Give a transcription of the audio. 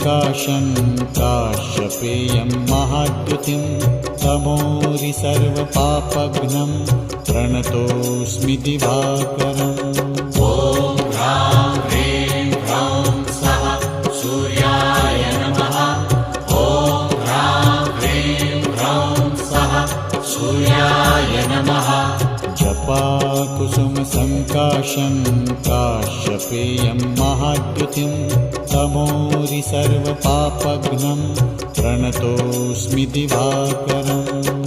सङ्काशं काश्यपेयं महाद्युतिं तमोरि सर्वपापघ्नं प्रणतोऽस्मि दिवाकरम्। ॐ ह्रां ह्रीं ह्रौं स्वः सूर्याय नमः। ॐ ह्रां ह्रीं ह्रौं स्वः सूर्याय नमः। जपाकुसुमसङ्काशं काश्यपेयं महाद्युतिं तमोरि सर्वपापघ्नं प्रणतोऽस्मि दिवाकरम्।